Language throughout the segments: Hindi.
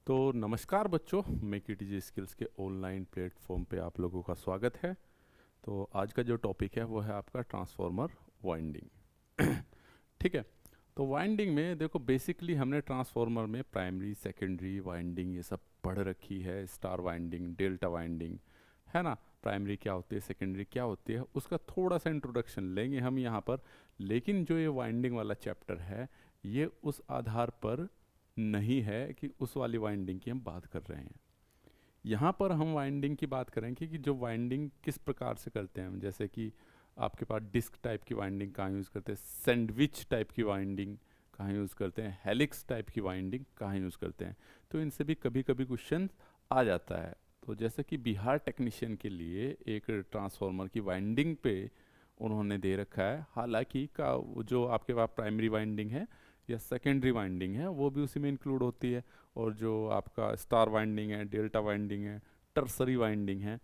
तो नमस्कार बच्चों, मैं केटीजी स्किल्स के ऑनलाइन प्लेटफॉर्म पे आप लोगों का स्वागत है। तो आज का जो टॉपिक है वो है आपका ट्रांसफॉर्मर वाइंडिंग। ठीक है। तो वाइंडिंग में देखो, बेसिकली हमने ट्रांसफॉर्मर में प्राइमरी सेकेंडरी वाइंडिंग ये सब पढ़ रखी है। स्टार वाइंडिंग, डेल्टा वाइंडिंग, है ना। प्राइमरी क्या होती है, सेकेंडरी क्या होती है, उसका थोड़ा सा इंट्रोडक्शन लेंगे हम यहाँ पर। लेकिन जो ये वाइंडिंग वाला चैप्टर है, ये उस आधार पर नहीं है कि उस वाली वाइंडिंग की हम बात कर रहे हैं। यहाँ पर हम वाइंडिंग की बात करेंगे कि जो वाइंडिंग किस प्रकार से करते हैं हम। जैसे कि आपके पास डिस्क टाइप की वाइंडिंग कहाँ यूज़ करते हैं, सैंडविच टाइप की वाइंडिंग कहाँ यूज़ करते हैं, हेलिक्स टाइप की वाइंडिंग कहाँ यूज़ करते हैं। तो इनसे भी कभी कभी क्वेश्चन आ जाता है। तो जैसे कि बिहार टेक्नीशियन के लिए एक ट्रांसफार्मर की वाइंडिंग पे उन्होंने दे रखा है, हालांकि का जो आपके पास प्राइमरी वाइंडिंग है या सेकेंडरी वाइंडिंग है वो भी उसी में इंक्लूड होती है। और जो आपका स्टार वाइंडिंग है, डेल्टा वाइंडिंग है, टर्सरी वाइंडिंग है,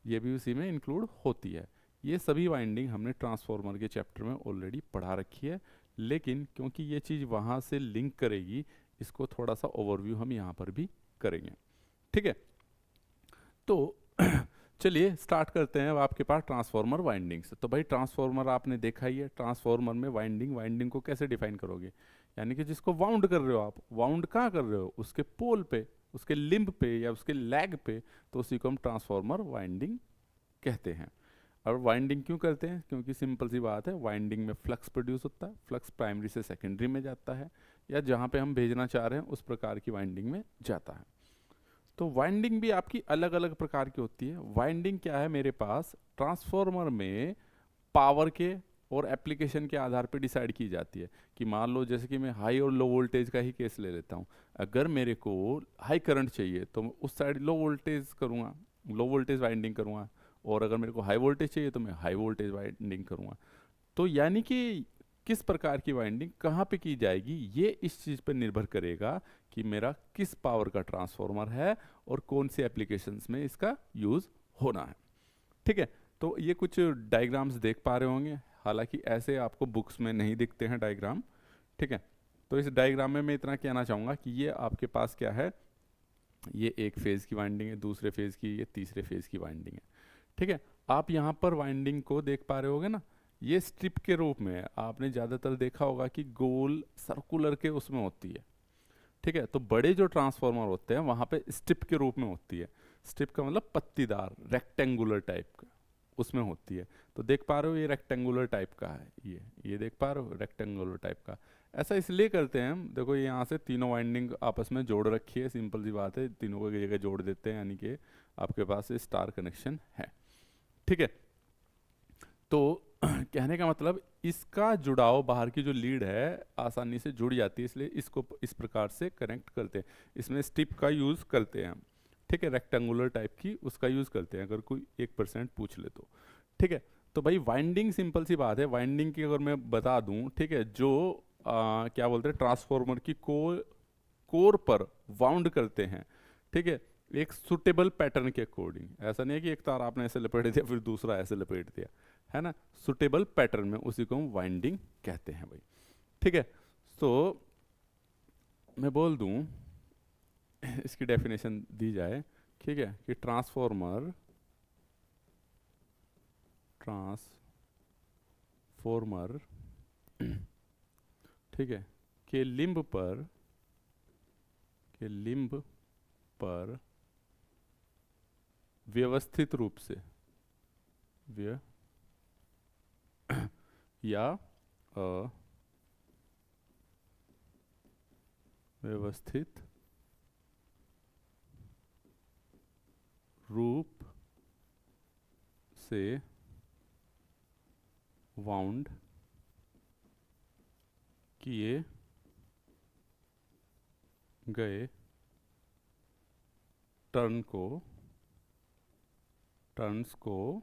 ये भी उसी में इंक्लूड होती है। ये सभी वाइंडिंग हमने ट्रांसफॉर्मर के चैप्टर में ऑलरेडी पढ़ा रखी है। लेकिन क्योंकि ये चीज़ वहाँ से लिंक करेगी, इसको थोड़ा सा ओवरव्यू हम यहाँ पर भी करेंगे। ठीक है। तो चलिए स्टार्ट करते हैं। अब आपके पास ट्रांसफॉर्मर वाइंडिंग से, तो भाई ट्रांसफॉर्मर आपने देखा ही है। ट्रांसफॉर्मर में वाइंडिंग को कैसे डिफाइन करोगे, यानी कि जिसको वाउंड कर रहे हो आप, वाउंड कहाँ कर रहे हो, उसके पोल पे, उसके लिंब पे या उसके लैग पे, तो उसी को हम ट्रांसफॉर्मर वाइंडिंग कहते हैं। और वाइंडिंग क्यों करते हैं, क्योंकि सिंपल सी बात है, वाइंडिंग में फ्लक्स प्रोड्यूस होता है, फ्लक्स प्राइमरी से सेकेंडरी में जाता है, या जहाँ पे हम भेजना चाह रहे हैं उस प्रकार की वाइंडिंग में जाता है। तो वाइंडिंग भी आपकी अलग अलग प्रकार की होती है। वाइंडिंग क्या है, मेरे पास ट्रांसफॉर्मर में पावर के और एप्लीकेशन के आधार पर डिसाइड की जाती है। कि मान लो जैसे कि मैं हाई और लो वोल्टेज का ही केस ले लेता हूँ। अगर मेरे को हाई करंट चाहिए तो मैं उस साइड लो वोल्टेज करूँगा, लो वोल्टेज वाइंडिंग करूँगा। और अगर मेरे को हाई वोल्टेज चाहिए तो मैं हाई वोल्टेज वाइंडिंग करूँगा। तो यानी कि किस प्रकार की वाइंडिंग कहाँ पे की जाएगी, ये इस चीज़ पर निर्भर करेगा कि मेरा किस पावर का ट्रांसफॉर्मर है और कौन से एप्लीकेशंस में इसका यूज़ होना है। ठीक है। तो ये कुछ डायग्राम्स देख पा रहे होंगे, हालांकि ऐसे आपको बुक्स में नहीं दिखते हैं डायग्राम। ठीक है। तो इस डायग्राम में मैं इतना कहना चाहूँगा कि ये आपके पास क्या है, ये एक फेज़ की वाइंडिंग है, दूसरे फेज़ की, ये तीसरे फेज़ की वाइंडिंग है। ठीक है। आप यहाँ पर वाइंडिंग को देख पा रहे होगे ना, ये स्ट्रिप के रूप में है। आपने ज़्यादातर देखा होगा कि गोल सर्कुलर के उसमें होती है। ठीक है। तो बड़े जो ट्रांसफॉर्मर होते हैं वहाँ पे स्ट्रिप के रूप में होती है। स्ट्रिप का मतलब पत्तीदार, रेक्टेंगुलर टाइप का उसमें होती है। तो देख पा रहे हो ये रेक्टेंगुलर टाइप का है, ये देख पा रहे हो रेक्टेंगुलर टाइप का। ऐसा इसलिए करते हैं हम, देखो ये यहाँ से तीनों वाइंडिंग आपस में जोड़ रखी है, सिंपल सी बात है, तीनों को एक जगह जोड़ देते हैं, यानी कि आपके पास स्टार कनेक्शन है। ठीक है। तो कहने का मतलब, इसका जुड़ाव बाहर की जो लीड है आसानी से जुड़ जाती है, इसलिए इसको इस प्रकार से कनेक्ट करते हैं। इसमें स्टिप का यूज़ करते हैं हम। ठीक है। रेक्टेंगुलर टाइप की उसका यूज़ करते हैं, अगर कोई 1% पूछ ले तो। ठीक है। तो भाई वाइंडिंग सिंपल सी बात है, वाइंडिंग की अगर मैं बता दूं, ठीक है, जो क्या बोलते हैं, ट्रांसफॉर्मर की कोर पर वाउंड करते हैं। ठीक है। एक सुटेबल पैटर्न के अकॉर्डिंग, ऐसा नहीं है कि एक तार आपने ऐसे लपेट दिया फिर दूसरा ऐसे लपेट दिया, है ना। सुटेबल पैटर्न में, उसी को हम वाइंडिंग कहते हैं भाई। ठीक है। तो मैं बोल दूं, इसकी डेफिनेशन दी जाए, ठीक है, कि ट्रांसफॉर्मर ठीक है, के लिंब पर व्यवस्थित रूप से व्य या अव्यवस्थित रूप से वाउंड किए गए टर्न्स को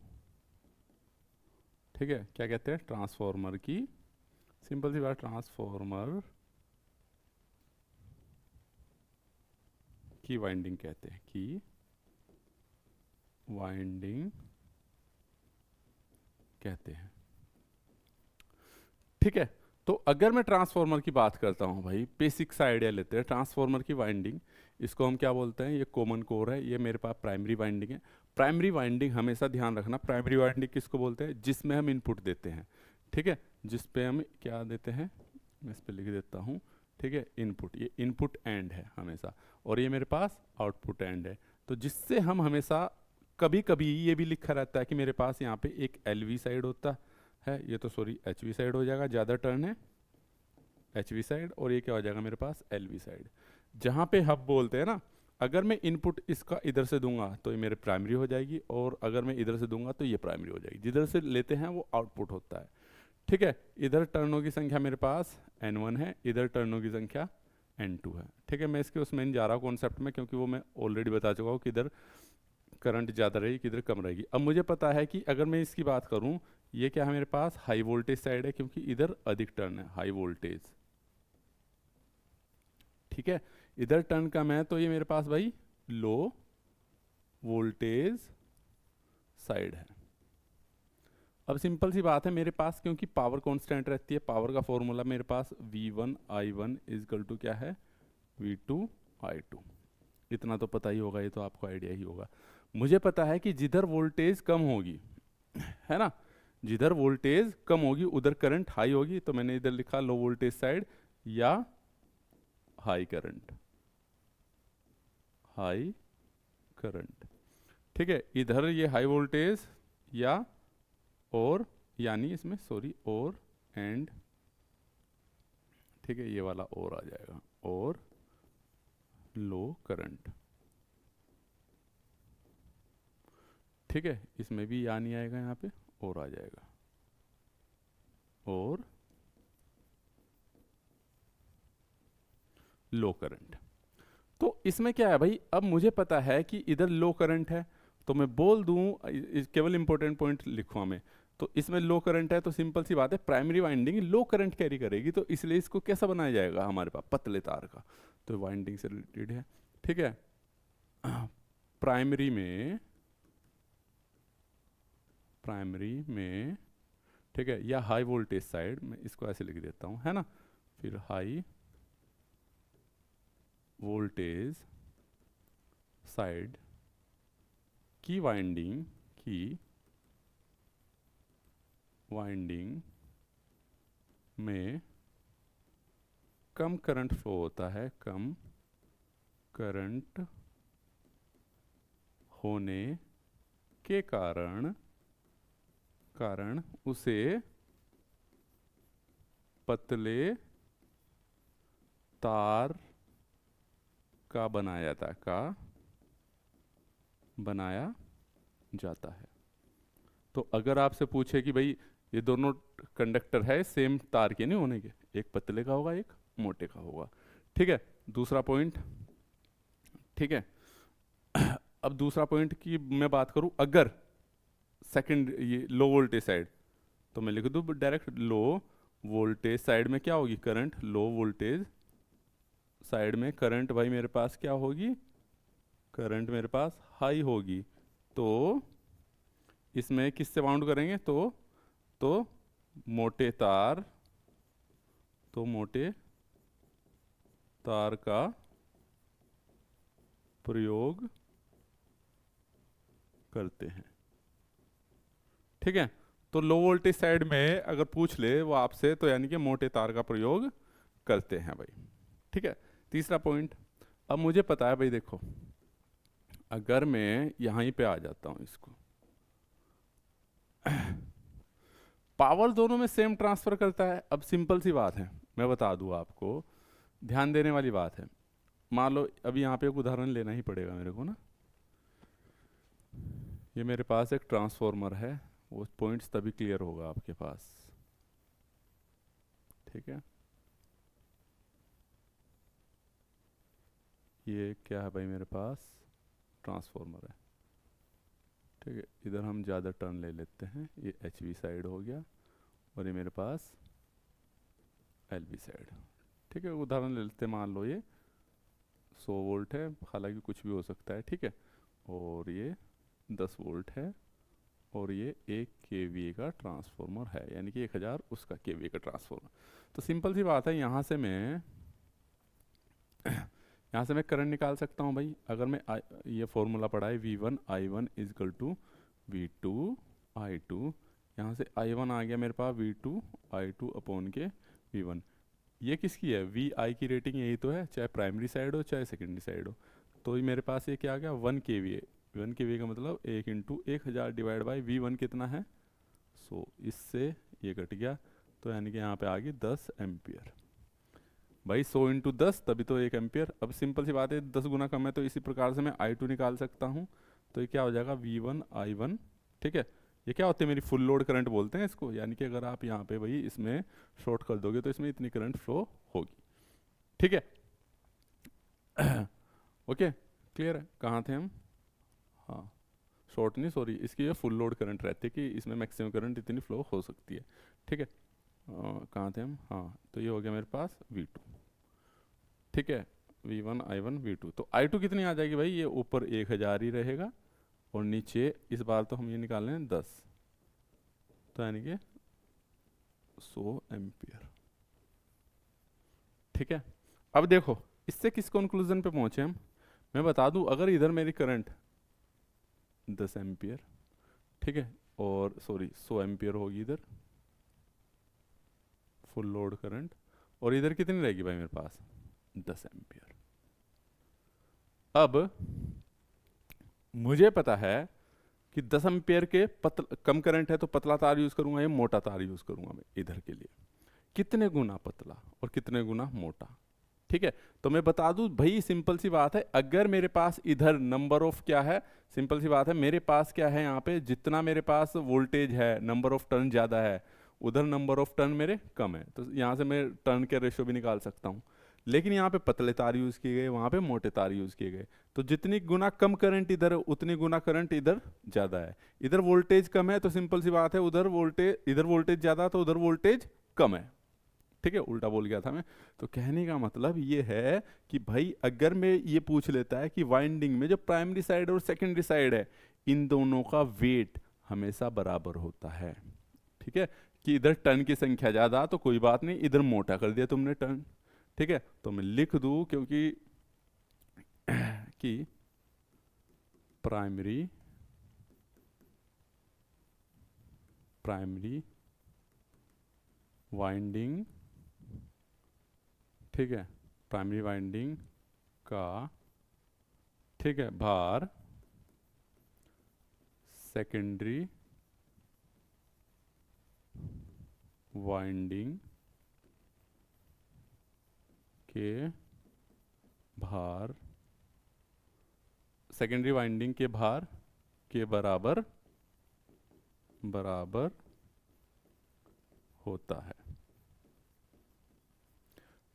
ठीक है क्या कहते हैं, ट्रांसफॉर्मर की, सिंपल सी बात, ट्रांसफॉर्मर की वाइंडिंग कहते हैं, की वाइंडिंग कहते हैं। ठीक है। तो अगर मैं ट्रांसफार्मर की बात करता हूँ भाई, बेसिक सा आइडिया लेते हैं ट्रांसफार्मर की वाइंडिंग। इसको हम क्या बोलते हैं, ये कॉमन कोर है, ये मेरे पास प्राइमरी वाइंडिंग है। प्राइमरी वाइंडिंग हमेशा ध्यान रखना, प्राइमरी वाइंडिंग किसको बोलते हैं, जिसमें हम इनपुट देते हैं, ठीक है, जिस पे हम क्या देते हैं, मैं इस पे लिख देता हूँ, ठीक है, इनपुट, ये इनपुट एंड है हमेशा, और ये मेरे पास आउटपुट एंड है। तो जिससे हम हमेशा, कभी कभी ये भी लिखा रहता है कि मेरे पास यहाँ पे एक एल साइड होता है, ये तो सॉरी एच साइड हो जाएगा, ज़्यादा टर्न है एच साइड, और ये क्या हो जाएगा मेरे पास एल साइड। जहाँ पे हब बोलते हैं ना, अगर मैं इनपुट इसका इधर से दूंगा तो ये मेरे प्राइमरी हो जाएगी, और अगर मैं इधर से दूंगा तो ये प्राइमरी हो जाएगी, जिधर से लेते हैं वो आउटपुट होता है, ठीक है। इधर टर्नों की संख्या मेरे पास N1 है, इधर टर्नों की संख्या N2 है, ठीक है। मैं इसके उसमें नहीं जा रहा कॉन्सेप्ट में, क्योंकि वो मैं ऑलरेडी बता चुका हूँ कि इधर करंट ज़्यादा रहेगी, किधर कम रहेगी। अब मुझे पता है कि अगर मैं इसकी बात करूँ, ये क्या है मेरे पास हाई वोल्टेज साइड है, क्योंकि इधर अधिक टर्न है, हाई वोल्टेज, ठीक है। इधर टर्न कम है, तो ये मेरे पास भाई लो वोल्टेज साइड है। अब सिंपल सी बात है, मेरे पास क्योंकि पावर कांस्टेंट रहती है, पावर का फॉर्मूला मेरे पास V1 I1 इजकल टू क्या है, V2 I2। इतना तो पता ही होगा, ये तो आपको आइडिया ही होगा। मुझे पता है कि जिधर वोल्टेज कम होगी, है ना, जिधर वोल्टेज कम होगी उधर करंट हाई होगी, तो मैंने इधर लिखा लो वोल्टेज साइड या हाई करंट, हाई करंट, ठीक है। इधर ये हाई वोल्टेज या और, यानी इसमें सॉरी और एंड, ठीक है, ये वाला और आ जाएगा, और लो करंट, ठीक है। इसमें भी या नहीं आएगा, यहाँ पे और आ जाएगा, और लो करंट। तो इसमें क्या है भाई, अब मुझे पता है कि इधर लो करंट है, तो मैं बोल दूं, केवल इंपॉर्टेंट पॉइंट लिखूं मैं, तो इसमें लो करंट है, तो सिंपल सी बात है प्राइमरी वाइंडिंग लो करंट कैरी करेगी, तो इसलिए इसको कैसा बनाया जाएगा हमारे पास, पतले तार का, तो वाइंडिंग से रिलेटेड है, ठीक है। प्राइमरी में, प्राइमरी में, ठीक है, या हाई वोल्टेज साइड, मैं इसको ऐसे लिख देता हूँ, है ना, फिर हाई वोल्टेज साइड की वाइंडिंग, की वाइंडिंग में कम करंट फ्लो होता है, कम करंट होने के कारण उसे पतले तार का बनाया जाता है। तो अगर आपसे पूछे कि भाई ये दोनों कंडक्टर है, सेम तार के नहीं होने के, एक पतले का होगा एक मोटे का होगा, ठीक है। दूसरा पॉइंट, ठीक है। अब दूसरा पॉइंट की मैं बात करूं, अगर सेकंड ये लो वोल्टेज साइड, तो मैं लिख दूं डायरेक्ट लो वोल्टेज साइड में क्या होगी करंट, लो वोल्टेज साइड में करंट भाई मेरे पास क्या होगी, करंट मेरे पास हाई होगी। तो इसमें किससे बाउंड करेंगे, तो मोटे तार, तो मोटे तार का प्रयोग करते हैं, ठीक है। तो लो वोल्टेज साइड में अगर पूछ ले वो आपसे, तो यानी कि मोटे तार का प्रयोग करते हैं भाई, ठीक है। तीसरा पॉइंट, अब मुझे पता है भाई, देखो अगर मैं यहीं पे आ जाता हूं, इसको पावर दोनों में सेम ट्रांसफर करता है। अब सिंपल सी बात है, मैं बता दूं आपको, ध्यान देने वाली बात है। मान लो अभी यहाँ पे एक उदाहरण लेना ही पड़ेगा मेरे को ना, ये मेरे पास एक ट्रांसफॉर्मर है, वो पॉइंट्स तभी क्लियर होगा आपके पास, ठीक है। ये क्या है भाई, मेरे पास ट्रांसफॉर्मर है, ठीक है। इधर हम ज़्यादा टर्न ले लेते हैं, ये एच वी साइड हो गया, और ये मेरे पास एल वी साइड, ठीक है। उदाहरण ले लेते हैं, मान लो ये 100 वोल्ट है, हालांकि कुछ भी हो सकता है, ठीक है, और ये 10 वोल्ट है, और ये 1 kVA का ट्रांसफॉर्मर है, यानी कि 1000 उसका kVA का ट्रांसफॉर्मर। तो सिंपल सी बात है, यहाँ से मैं करंट निकाल सकता हूँ भाई। अगर मैं ये फॉर्मूला पढ़ा है V1 I1 is equal to V2 I2, यहाँ से I1 आ गया मेरे पास V2 I2 अपॉन के V1। ये किसकी है? VI की रेटिंग यही तो है, चाहे प्राइमरी साइड हो चाहे सेकेंडरी साइड हो। तो ये मेरे पास ये क्या आ गया 1 kVA। 1 kVA का मतलब 1 इंटू 1000 डिवाइड बाई V1 कितना है 100, इससे ये कट गया, तो यानी कि यहाँ पे आ गई 10 एम्पियर। भाई 100 इंटू 10 तभी तो 1 एम्पियर। अब सिंपल सी बात है, 10 गुना कम है, तो इसी प्रकार से मैं I2 निकाल सकता हूँ। तो ये क्या हो जाएगा V1 I1, ठीक है। ये क्या होते हैं, मेरी फुल लोड करंट बोलते हैं इसको, यानी कि अगर आप यहाँ पे भाई इसमें शॉर्ट कर दोगे तो इसमें इतनी करंट फ्लो होगी, ठीक है। ओके, क्लियर है? कहाँ थे हम? हाँ, शॉर्ट नहीं, सॉरी, इसकी ये फुल लोड करंट रहती है कि इसमें मैक्सिमम करंट इतनी फ्लो हो सकती है, ठीक है। कहाँ थे हम? हाँ, तो ये हो गया मेरे पास V2, ठीक है। V1 I1 V2, तो I2 कितनी आ जाएगी भाई? ये ऊपर 1000 ही रहेगा और नीचे इस बार तो हम ये निकाल रहे हैं 10, तो यानी कि 100 एम्पियर, ठीक है। अब देखो इससे किस कंक्लूजन पे पहुंचे हम। मैं बता दूं, अगर इधर मेरी करंट 10 एम्पियर, ठीक है, और सॉरी 100 एम्पियर होगी इधर फुल लोड करंट, और इधर कितनी रहेगी भाई मेरे पास 10 एम्पियर। अब मुझे पता है कि 10 एम्पियर के कम करंट है तो पतला तार यूज करूंगा या मोटा तार यूज करूंगा मैं इधर के लिए। कितने गुना पतला और कितने गुना मोटा, ठीक है। तो मैं बता दूं भाई, सिंपल सी बात है, अगर मेरे पास इधर नंबर ऑफ क्या है, सिंपल सी बात है, मेरे पास क्या है यहाँ पे, जितना मेरे पास वोल्टेज है नंबर ऑफ टर्न ज्यादा है, उधर नंबर ऑफ टर्न मेरे कम है, तो यहाँ से मैं टर्न के रेशियो भी निकाल सकता हूँ। लेकिन यहाँ पे पतले तार यूज किए गए, वहाँ पे मोटे तार यूज किए गए, तो जितनी गुना कम करंट इधर उतनी गुना करंट इधर ज्यादा है। इधर वोल्टेज कम है तो सिंपल सी बात है, इधर वोल्टेज ज्यादा तो उधर वोल्टेज कम है, ठीक है। उल्टा बोल गया था मैं। तो कहने का मतलब ये है कि भाई अगर मैं ये पूछ लेता है कि वाइंडिंग में जो प्राइमरी साइड और सेकेंडरी साइड है, इन दोनों का वेट हमेशा बराबर होता है, ठीक है। कि इधर टर्न की संख्या ज्यादा तो कोई बात नहीं, इधर मोटा कर दिया तुमने टर्न, ठीक है। तो मैं लिख दूं, क्योंकि कि प्राइमरी वाइंडिंग, ठीक है, प्राइमरी वाइंडिंग का, ठीक है, भार सेकेंडरी वाइंडिंग के भार, सेकेंडरी वाइंडिंग के भार के बराबर होता है,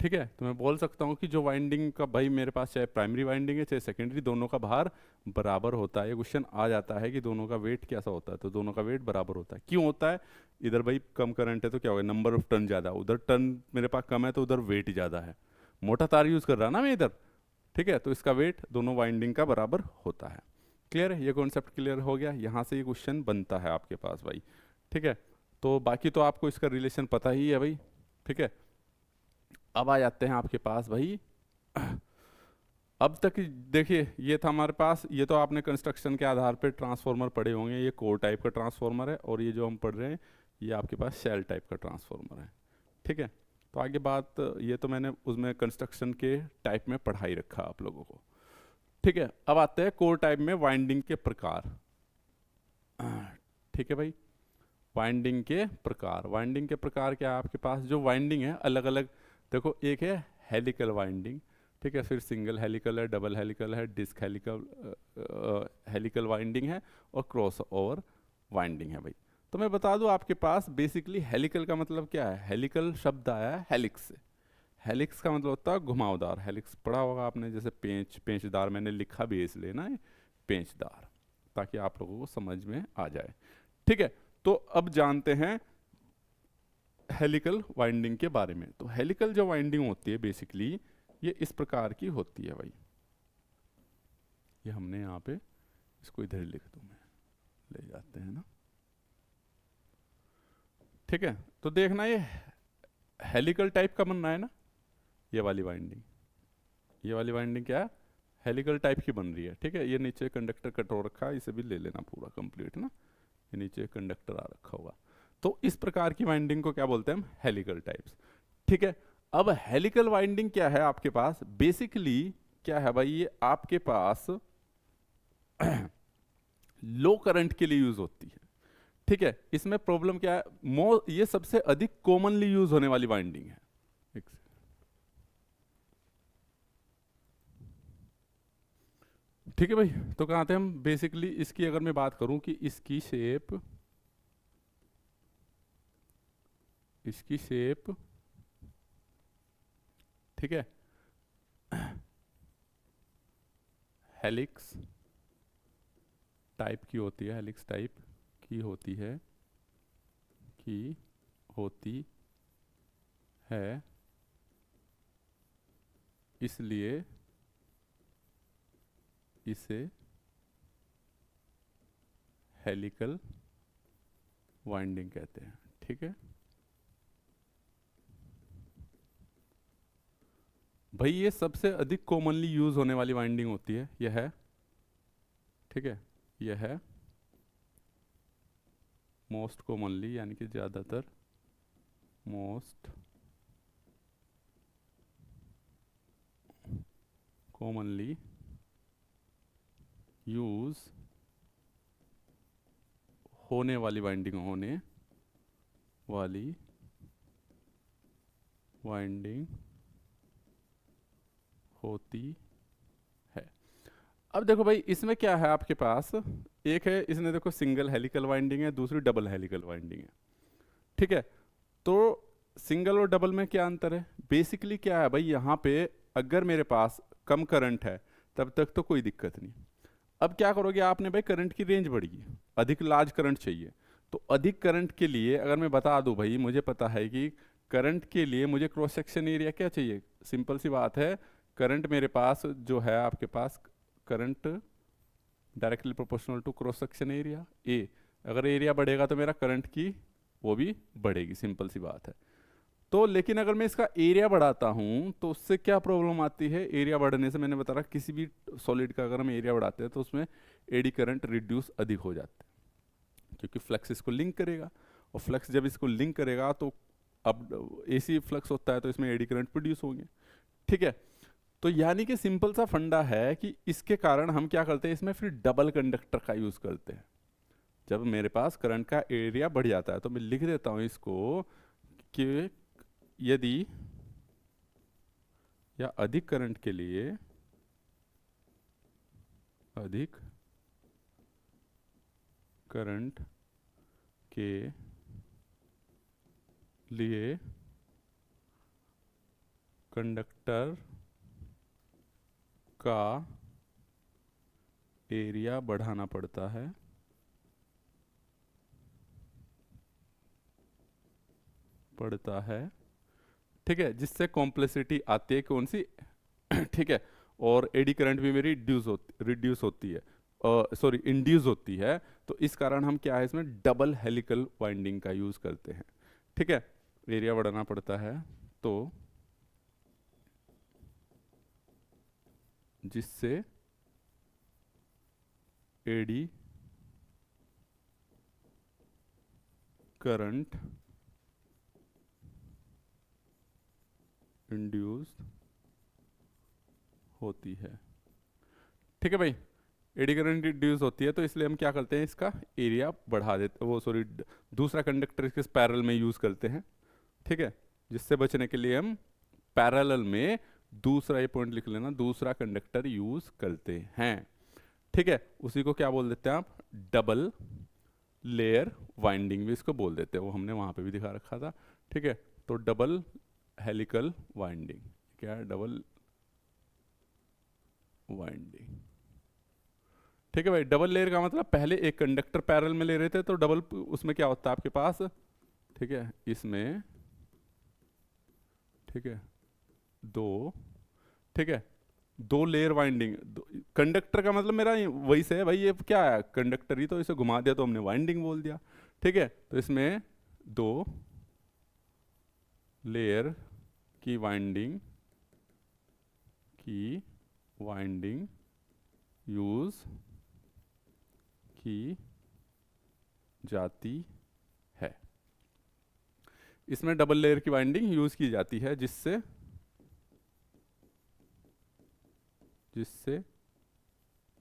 ठीक है। तो मैं बोल सकता हूँ कि जो वाइंडिंग का भाई मेरे पास चाहे प्राइमरी वाइंडिंग है चाहे सेकेंडरी, दोनों का भार बराबर होता है। ये क्वेश्चन आ जाता है कि दोनों का वेट कैसा होता है, तो दोनों का वेट बराबर होता है। क्यों होता है? इधर भाई कम करंट है तो क्या होगा, नंबर ऑफ टर्न ज़्यादा, उधर टर्न मेरे पास कम है तो उधर वेट ज़्यादा है, मोटा तार यूज़ कर रहा ना मैं इधर, ठीक है, तो इसका वेट दोनों वाइंडिंग का बराबर होता है। क्लियर है? ये कॉन्सेप्ट क्लियर हो गया। यहाँ से ये क्वेश्चन बनता है आपके पास भाई, ठीक है। तो बाकी तो आपको इसका रिलेशन पता ही है भाई, ठीक है। अब आ जाते हैं आपके पास भाई, अब तक देखिए ये था हमारे पास, ये तो आपने कंस्ट्रक्शन के आधार पे ट्रांसफॉर्मर पढ़े होंगे, ये कोर टाइप का ट्रांसफॉर्मर है, और ये जो हम पढ़ रहे हैं ये आपके पास शेल टाइप का ट्रांसफॉर्मर है, ठीक है। तो आगे बात, ये तो मैंने उसमें कंस्ट्रक्शन के टाइप में पढ़ाई रखा आप लोगों को, ठीक है। अब आते हैं कोर टाइप में वाइंडिंग के प्रकार, ठीक है भाई। वाइंडिंग के प्रकार क्या है आपके पास? जो वाइंडिंग है अलग अलग, देखो एक है हेलिकल वाइंडिंग, ठीक है, फिर सिंगल हेलिकल है, डबल हेलिकल है, डिस्क हेलिकल वाइंडिंग है, और क्रॉस ओवर वाइंडिंग है भाई। तो मैं बता दूं आपके पास बेसिकली हेलिकल का मतलब क्या है। हेलिकल शब्द आया है हेलिक्स से। हेलिक्स का मतलब होता है घुमावदार। हेलिक्स पढ़ा होगा आपने, जैसे पेंचदार, मैंने लिखा भी है इसलिए ना पेंचदार, ताकि आप लोगों को समझ में आ जाए, ठीक है। तो अब जानते हैं हेलिकल वाइंडिंग के बारे में। तो हेलिकल जो वाइंडिंग होती है बेसिकली ये इस प्रकार की होती है भाई। ये हमने यहाँ पे इसको इधर लिख दूँ मैं, ले जाते हैं ना, ठीक है, तो देखना ये हेलिकल टाइप का बनना है ना, ये वाली वाइंडिंग, ये वाली वाइंडिंग क्या है, हेलिकल टाइप की बन रही है। ठीक है, ये नीचे कंडक्टर कट हो रखा है, इसे भी ले लेना पूरा कंप्लीट ना, ये नीचे कंडक्टर आ रखा होगा। तो इस प्रकार की वाइंडिंग को क्या बोलते हैं हम, हेलिकल टाइप्स। ठीक है, अब हेलिकल वाइंडिंग क्या है आपके पास, बेसिकली क्या है भाई, ये आपके पास लो करंट के लिए यूज होती है। ठीक है, इसमें प्रॉब्लम क्या है, ये सबसे अधिक कॉमनली यूज होने वाली वाइंडिंग है। ठीक है भाई, तो कहाँ थे हम, बेसिकली इसकी अगर मैं बात करूं कि इसकी शेप, इसकी शेप, ठीक है, हेलिक्स टाइप की होती है, हेलिक्स टाइप की होती है, की होती है, इसलिए इसे हेलिकल वाइंडिंग कहते हैं। ठीक है भाई, ये सबसे अधिक कॉमनली यूज होने वाली वाइंडिंग होती है, यह है, ठीक है, यह है मोस्ट कॉमनली, यानी कि ज्यादातर, मोस्ट कॉमनली यूज होने वाली वाइंडिंग, होने वाली वाइंडिंग होती है। अब देखो भाई, इसमें क्या है आपके पास, एक है इसने देखो सिंगल हेलिकल वाइंडिंग है, दूसरी डबल हेलिकल वाइंडिंग है। ठीक है, तो सिंगल और डबल में क्या अंतर है, बेसिकली क्या है भाई, यहाँ पे अगर मेरे पास कम करंट है तब तक तो कोई दिक्कत नहीं। अब क्या करोगे आपने भाई, करंट की रेंज बढ़ी है, अधिक लार्ज करंट चाहिए, तो अधिक करंट के लिए अगर मैं बता दूं भाई, मुझे पता है कि करंट के लिए मुझे क्रॉस सेक्शन एरिया क्या चाहिए, सिंपल सी बात है, करंट मेरे पास जो है आपके पास, current directly proportional to cross section area ए, अगर एरिया बढ़ेगा तो मेरा करंट की वो भी बढ़ेगी, सिंपल सी बात है। तो लेकिन अगर मैं इसका एरिया बढ़ाता हूं तो उससे क्या प्रॉब्लम आती है, एरिया बढ़ने से मैंने बता रहा, किसी भी सॉलिड का अगर हम एरिया बढ़ाते हैं तो उसमें एडी करंट रिड्यूस अधिक हो जाते हैं, क्योंकि फ्लक्स इसको लिंक करेगा, और फ्लक्स जब इसको लिंक करेगा तो अब एसी फ्लक्स होता है तो इसमें एडी करंट प्रोड्यूस होंगे। ठीक है, तो यानी कि सिंपल सा फंडा है कि इसके कारण हम क्या करते हैं, इसमें फिर डबल कंडक्टर का यूज करते हैं। जब मेरे पास करंट का एरिया बढ़ जाता है तो मैं लिख देता हूं इसको कि यदि या अधिक करंट के लिए, अधिक करंट के लिए कंडक्टर का एरिया बढ़ाना पड़ता है, ठीक है, जिससे कॉम्प्लेक्सिटी आती है कौन सी ठीक है, और एडी करंट भी मेरी रिड्यूस होती है, सॉरी इंड्यूस होती है। तो इस कारण हम क्या है, इसमें डबल हेलिकल वाइंडिंग का यूज करते हैं। ठीक है, एरिया बढ़ाना पड़ता है तो जिससे एडी करंट इंड्यूस होती है। ठीक है भाई, एडी करंट इंड्यूस होती है तो इसलिए हम क्या करते हैं, इसका एरिया बढ़ा देते, वो सॉरी दूसरा कंडक्टर इसके पैरेलल में यूज करते हैं। ठीक है, जिससे बचने के लिए हम पैरेलल में दूसरा, ये पॉइंट लिख लेना, दूसरा कंडक्टर यूज करते हैं। ठीक है, उसी को क्या बोल देते हैं आप, डबल लेयर वाइंडिंग भी इसको बोल देते हैं, वो हमने वहां पे भी दिखा रखा था। ठीक है, तो डबल हेलिकल वाइंडिंग क्या है, डबल वाइंडिंग। ठीक है भाई, डबल लेयर का मतलब पहले एक कंडक्टर पैरेलल में ले रहे थे तो डबल, उसमें क्या होता है आपके पास, ठीक है, इसमें, ठीक है, दो, ठीक है, दो लेयर वाइंडिंग, कंडक्टर का मतलब मेरा वही से है भाई, ये क्या है कंडक्टर ही, तो इसे घुमा दिया तो हमने वाइंडिंग बोल दिया। ठीक है, तो इसमें दो लेयर की वाइंडिंग यूज की जाती है। इसमें डबल लेयर की वाइंडिंग यूज की जाती है जिससे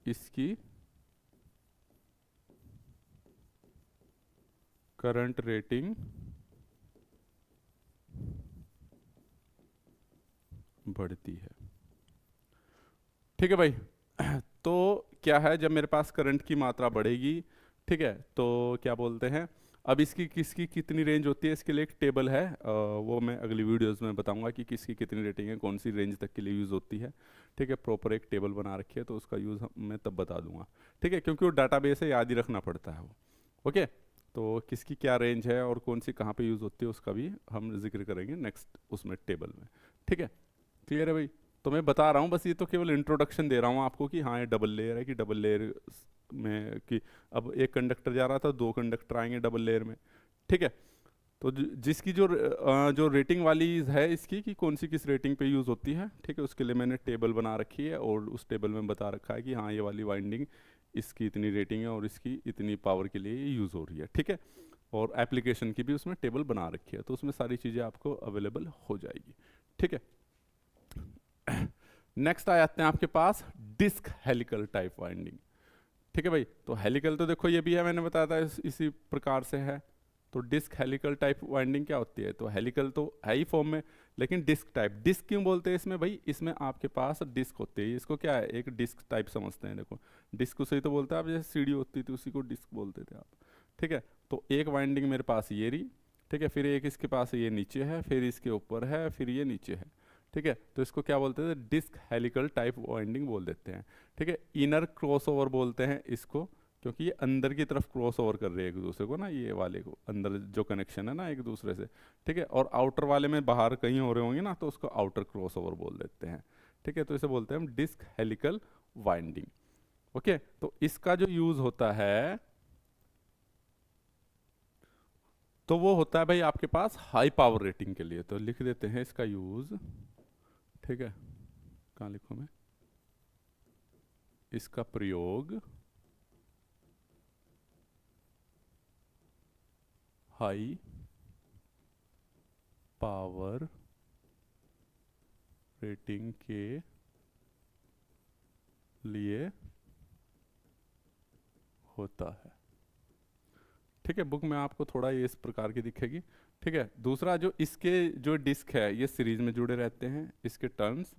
इसकी करंट रेटिंग बढ़ती है। ठीक है भाई। तो क्या है, जब मेरे पास करंट की मात्रा बढ़ेगी, ठीक है, तो क्या बोलते हैं, अब इसकी किसकी कितनी रेंज होती है, इसके लिए एक टेबल है, वो मैं अगली वीडियोस में बताऊंगा कि किसकी कितनी रेटिंग है, कौन सी रेंज तक के लिए यूज़ होती है। ठीक है, प्रॉपर एक टेबल बना रखी है, तो उसका यूज़ मैं तब बता दूंगा। ठीक है, क्योंकि वो डाटाबेस है, याद ही रखना पड़ता है वो। ओके, तो किसकी क्या रेंज है और कौन सी कहाँ पे यूज़ होती है उसका भी हम जिक्र करेंगे नेक्स्ट उसमें टेबल में। ठीक है, क्लियर है भाई। तो मैं बता रहा हूँ, बस ये तो केवल इंट्रोडक्शन दे रहा हूँ आपको कि हाँ ये डबल लेयर है, कि डबल लेयर में कि अब एक कंडक्टर जा रहा था, दो कंडक्टर आएंगे डबल लेयर में। ठीक है, तो जिसकी जो रेटिंग वाली है इसकी कि कौन सी किस रेटिंग पे यूज़ होती है, ठीक है, उसके लिए मैंने टेबल बना रखी है और उस टेबल में बता रखा है कि हाँ ये वाली वाइंडिंग इसकी इतनी रेटिंग है और इसकी इतनी पावर के लिए यूज़ हो रही है। ठीक है, और एप्लीकेशन की भी उसमें टेबल बना रखी है, तो उसमें सारी चीज़ें आपको अवेलेबल हो जाएगी। ठीक है, नेक्स्ट आ जाते हैं आपके पास डिस्क हेलिकल टाइप वाइंडिंग। ठीक है भाई, तो हेलिकल तो देखो ये भी है, मैंने बताया था इसी प्रकार से है। तो डिस्क हेलिकल टाइप वाइंडिंग क्या होती है, तो हेलिकल तो है ही फॉर्म में, लेकिन डिस्क टाइप, डिस्क क्यों बोलते हैं इसमें भाई, इसमें आपके पास डिस्क होती है, इसको क्या है एक डिस्क टाइप समझते हैं। देखो डिस्क उसे ही तो बोलते हैं आप, जैसे सीडी होती थी उसी को डिस्क बोलते थे आप। ठीक है, तो एक वाइंडिंग मेरे पास ये रही, ठीक है, फिर एक इसके पास ये नीचे है, फिर इसके ऊपर है, फिर ये नीचे है। ठीक है, तो इसको क्या बोलते हैं, डिस्क हेलिकल टाइप वाइंडिंग बोल देते हैं। ठीक है, इनर क्रॉसओवर बोलते हैं इसको, क्योंकि ये अंदर की तरफ क्रॉस ओवर कर रहे हैं एक दूसरे को ना, ये वाले को अंदर जो कनेक्शन है ना एक दूसरे से। ठीक है, और आउटर वाले में बाहर कहीं हो रहे होंगे ना, तो उसको आउटर क्रॉस ओवर बोल देते हैं। ठीक है, तो इसे बोलते हैं हम डिस्क हेलिकल वाइंडिंग। ओके, तो इसका जो यूज होता है तो वो होता है भाई आपके पास हाई पावर रेटिंग के लिए, तो लिख देते हैं इसका यूज। ठीक है, कहाँ लिखूं मैं, इसका प्रयोग हाई पावर रेटिंग के लिए होता है। ठीक है, बुक में आपको थोड़ा ये इस प्रकार की दिखेगी। ठीक है, दूसरा जो इसके जो डिस्क है ये सीरीज में जुड़े रहते हैं, इसके टर्न्स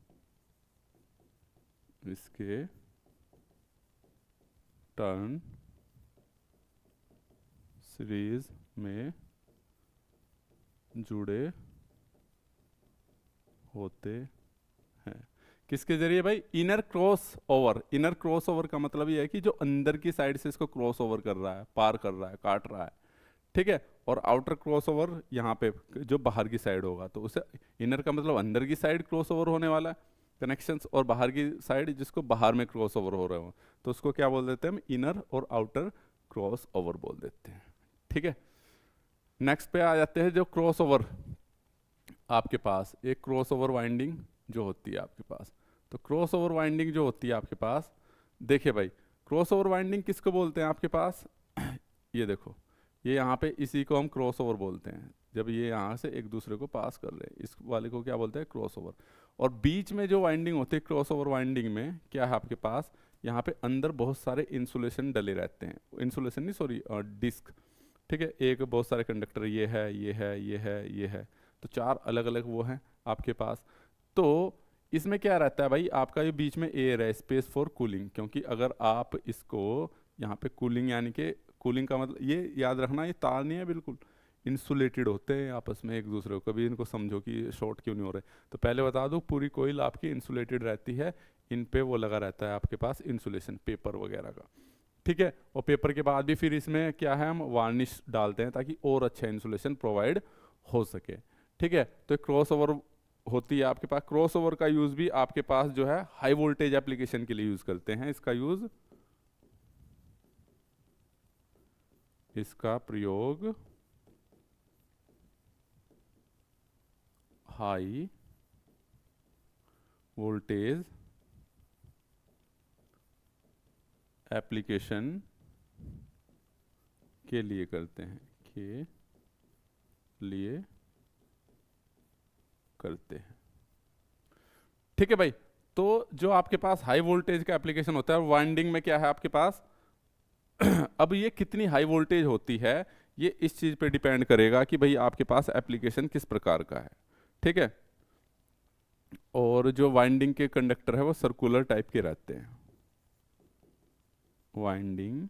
सीरीज में जुड़े होते हैं। किसके जरिए भाई, इनर क्रॉस ओवर का मतलब ये है कि जो अंदर की साइड से इसको क्रॉस ओवर कर रहा है, पार कर रहा है, काट रहा है। ठीक है, और आउटर क्रॉस ओवर यहाँ पे जो बाहर की साइड होगा, तो उसे इनर का मतलब अंदर की साइड क्रॉस ओवर होने वाला है कनेक्शंस, और बाहर की साइड जिसको बाहर में क्रॉस ओवर हो रहे हो, तो उसको क्या बोल देते हैं हम, इनर और आउटर क्रॉस ओवर बोल देते हैं। ठीक है, नेक्स्ट पे आ जाते हैं जो क्रॉस ओवर आपके पास, एक क्रॉस ओवर वाइंडिंग जो होती है आपके पास। तो क्रॉस ओवर वाइंडिंग जो होती है आपके पास, देखिए भाई क्रॉस ओवर वाइंडिंग किसको बोलते हैं आपके पास, ये देखो, ये यहाँ पे इसी को हम क्रॉस ओवर बोलते हैं, जब ये यहाँ से एक दूसरे को पास कर रहे हैं, इस वाले को क्या बोलते हैं, क्रॉस ओवर। और बीच में जो वाइंडिंग होती है क्रॉस ओवर वाइंडिंग में, क्या है आपके पास, यहाँ पे अंदर बहुत सारे इंसुलेशन डले रहते हैं, इंसुलेशन नहीं सॉरी डिस्क। ठीक है, एक बहुत सारे कंडक्टर, ये है ये है ये है ये है, तो चार अलग अलग वो हैं आपके पास। तो इसमें क्या रहता है भाई, आपका ये बीच में एयर है, स्पेस फॉर कूलिंग, क्योंकि अगर आप इसको यहाँ पे कूलिंग, यानी कि कूलिंग का मतलब ये याद रखना, ये तार नहीं है, बिल्कुल इंसुलेटेड होते हैं आपस में एक दूसरे को, कभी इनको समझो कि शॉर्ट क्यों नहीं हो रहे। तो पहले बता दो, पूरी कोयल आपकी इंसुलेटेड रहती है, इन पे वो लगा रहता है आपके पास इंसुलेशन पेपर वगैरह का। ठीक है, और पेपर के बाद भी फिर इसमें क्या है, हम वार्निश डालते हैं ताकि और अच्छा इंसुलेशन प्रोवाइड हो सके। ठीक है, तो क्रॉस ओवर होती है आपके पास, क्रॉस ओवर का यूज भी आपके पास जो है हाई वोल्टेज एप्लीकेशन के लिए यूज करते हैं, इसका प्रयोग हाई वोल्टेज एप्लीकेशन के लिए करते हैं, के लिए करते हैं। ठीक है भाई। तो जो आपके पास हाई वोल्टेज का एप्लीकेशन होता है, वाइंडिंग में क्या है आपके पास अब ये कितनी हाई वोल्टेज होती है, ये इस चीज पे डिपेंड करेगा कि भाई आपके पास एप्लीकेशन किस प्रकार का है। ठीक है। और जो वाइंडिंग के कंडक्टर है वो सर्कुलर टाइप के रहते हैं। वाइंडिंग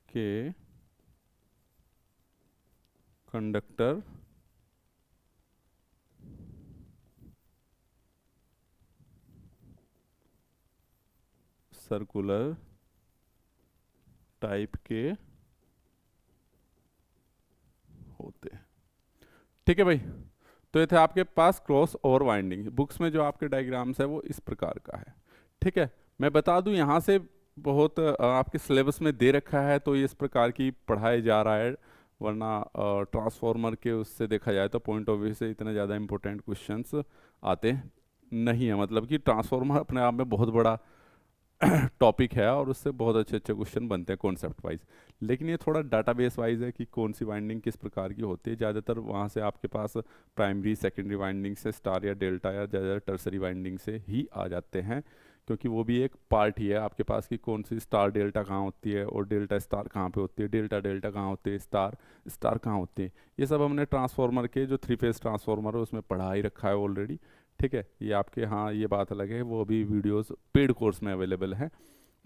के कंडक्टर सर्कुलर टाइप के होते हैं। ठीक है भाई। तो ये थे आपके पास क्रॉस ओवर वाइंडिंग। बुक्स में जो आपके डायग्राम्स है वो इस प्रकार का है। ठीक है। मैं बता दूं यहाँ से बहुत आपके सिलेबस में दे रखा है, तो ये इस प्रकार की पढ़ाया जा रहा है, वरना ट्रांसफॉर्मर के उससे देखा जाए तो पॉइंट ऑफ व्यू से इतने ज़्यादा इंपॉर्टेंट क्वेश्चंस आते नहीं है। मतलब कि ट्रांसफॉर्मर अपने आप में बहुत बड़ा टॉपिक है और उससे बहुत अच्छे अच्छे क्वेश्चन बनते हैं कॉन्सेप्ट वाइज। लेकिन ये थोड़ा डाटाबेस वाइज है कि कौन सी वाइंडिंग किस प्रकार की होती है। ज़्यादातर वहाँ से आपके पास प्राइमरी सेकेंडरी वाइंडिंग से स्टार या डेल्टा या ज़्यादातर टर्सरी वाइंडिंग से ही आ जाते हैं, क्योंकि वो भी एक पार्ट ही है आपके पास कि कौन सी स्टार डेल्टा कहाँ होती है और डेल्टा स्टार कहाँ पे होती है, डेल्टा डेल्टा कहाँ होती है, स्टार स्टार कहाँ होती है। ये सब हमने ट्रांसफार्मर के जो 3 फेज ट्रांसफार्मर है उसमें पढ़ा ही रखा है ऑलरेडी। ठीक है। ये आपके, हाँ ये बात अलग है, वो अभी वीडियोस पेड कोर्स में अवेलेबल है।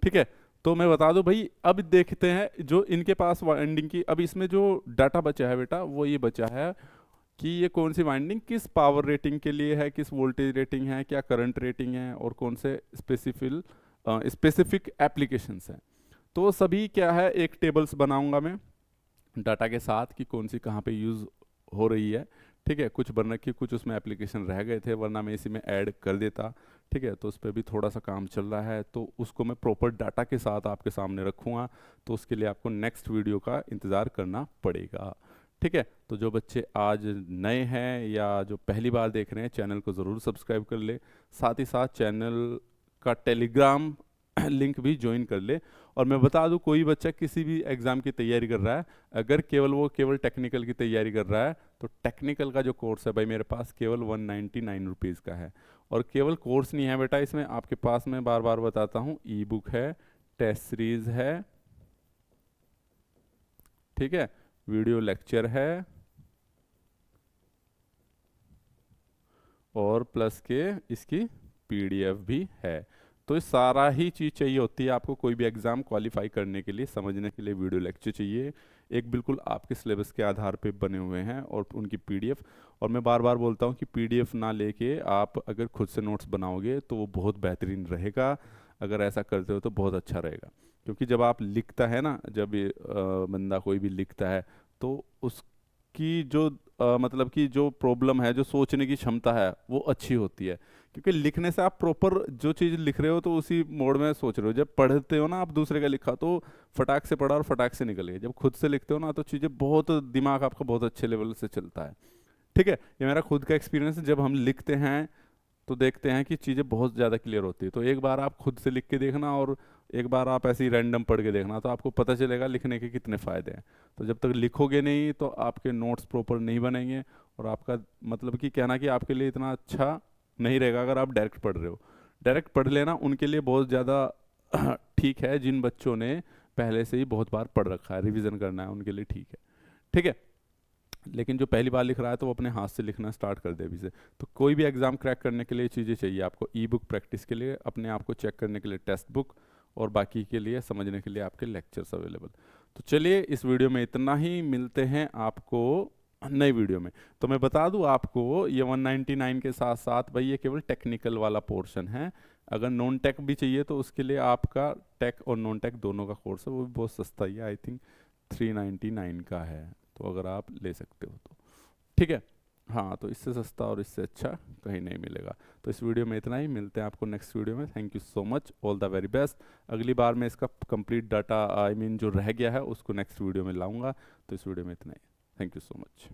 ठीक है। तो मैं बता दूं भाई, अब देखते हैं जो इनके पास वाइंडिंग की, अब इसमें जो डाटा बचा है बेटा वो ये बचा है कि ये कौन सी वाइंडिंग किस पावर रेटिंग के लिए है, किस वोल्टेज रेटिंग है, क्या करंट रेटिंग है और कौन से स्पेसिफिक एप्लीकेशंस हैं। तो सभी क्या है, एक टेबल्स बनाऊंगा मैं डाटा के साथ कि कौन सी कहाँ पे यूज़ हो रही है। ठीक है। कुछ बन रखी, कुछ उसमें एप्लीकेशन रह गए थे, वरना मैं इसी में ऐड कर देता। ठीक है। तो उस पर भी थोड़ा सा काम चल रहा है, तो उसको मैं प्रॉपर डाटा के साथ आपके सामने रखूँगा। तो उसके लिए आपको नेक्स्ट वीडियो का इंतज़ार करना पड़ेगा। ठीक है। तो जो बच्चे आज नए हैं या जो पहली बार देख रहे हैं, चैनल को ज़रूर सब्सक्राइब कर ले, साथ ही साथ चैनल का टेलीग्राम लिंक भी ज्वाइन कर ले। और मैं बता दूं, कोई बच्चा किसी भी एग्ज़ाम की तैयारी कर रहा है, अगर केवल टेक्निकल की तैयारी कर रहा है, तो टेक्निकल का जो कोर्स है भाई मेरे पास केवल 199 रुपीज़ का है। और केवल कोर्स नहीं है बेटा, इसमें आपके पास मैं बार बार बताता हूँ, ई बुक है, टेस्ट सीरीज है, ठीक है, वीडियो लेक्चर है, और प्लस के इसकी पीडीएफ भी है। तो ये सारा ही चीज़ चाहिए होती है आपको कोई भी एग्ज़ाम क्वालिफाई करने के लिए, समझने के लिए वीडियो लेक्चर चाहिए, एक बिल्कुल आपके सिलेबस के आधार पे बने हुए हैं, और उनकी पीडीएफ। और मैं बार बार बोलता हूँ कि पीडीएफ ना लेके आप अगर खुद से नोट्स बनाओगे तो वो बहुत बेहतरीन रहेगा। अगर ऐसा करते हो तो बहुत अच्छा रहेगा, क्योंकि जब आप लिखता है ना, जब ये बंदा कोई भी लिखता है तो उसकी जो मतलब कि जो प्रॉब्लम है, जो सोचने की क्षमता है वो अच्छी होती है, क्योंकि लिखने से आप प्रॉपर जो चीज़ लिख रहे हो तो उसी मोड में सोच रहे हो। जब पढ़ते हो ना आप दूसरे का लिखा, तो फटाक से पढ़ा और फटाक से निकल गया। जब खुद से लिखते हो ना तो चीज़ें बहुत, दिमाग आपका बहुत अच्छे लेवल से चलता है। ठीक है। ये मेरा खुद का एक्सपीरियंस है, जब हम लिखते हैं तो देखते हैं कि चीज़ें बहुत ज़्यादा क्लियर होती है। तो एक बार आप खुद से लिख के देखना और एक बार आप ऐसे ही रैंडम पढ़ के देखना, तो आपको पता चलेगा लिखने के कितने फ़ायदे हैं। तो जब तक लिखोगे नहीं तो आपके नोट्स प्रॉपर नहीं बनेंगे, और आपका मतलब कि कहना कि आपके लिए इतना अच्छा नहीं रहेगा अगर आप डायरेक्ट पढ़ रहे हो। डायरेक्ट पढ़ लेना उनके लिए बहुत ज़्यादा ठीक है, जिन बच्चों ने पहले से ही बहुत बार पढ़ रखा है, रिविज़न करना है उनके लिए ठीक है। ठीक है। लेकिन जो पहली बार लिख रहा है तो वो अपने हाथ से लिखना स्टार्ट कर दे अभी से। तो कोई भी एग्ज़ाम क्रैक करने के लिए चीज़ें चाहिए आपको, ई बुक प्रैक्टिस के लिए, अपने आप को चेक करने के लिए टेक्स्ट बुक, और बाकी के लिए समझने के लिए आपके लेक्चर्स अवेलेबल। तो चलिए इस वीडियो में इतना ही, मिलते हैं आपको नई वीडियो में। तो मैं बता दूं आपको, ये 199 के साथ साथ भाई ये केवल टेक्निकल वाला पोर्शन है। अगर नॉन टेक भी चाहिए तो उसके लिए आपका टेक और नॉन टेक दोनों का कोर्स है, वो भी बहुत सस्ता ही है, आई थिंक 399 का है। तो अगर आप ले सकते हो तो ठीक है। हाँ, तो इससे सस्ता और इससे अच्छा कहीं नहीं मिलेगा। तो इस वीडियो में इतना ही, मिलते हैं आपको नेक्स्ट वीडियो में। Thank you so much, all the very best. अगली बार मैं इसका कंप्लीट डाटा, आई मीन जो रह गया है, उसको नेक्स्ट वीडियो में लाऊंगा। तो इस वीडियो में इतना ही, थैंक यू सो मच।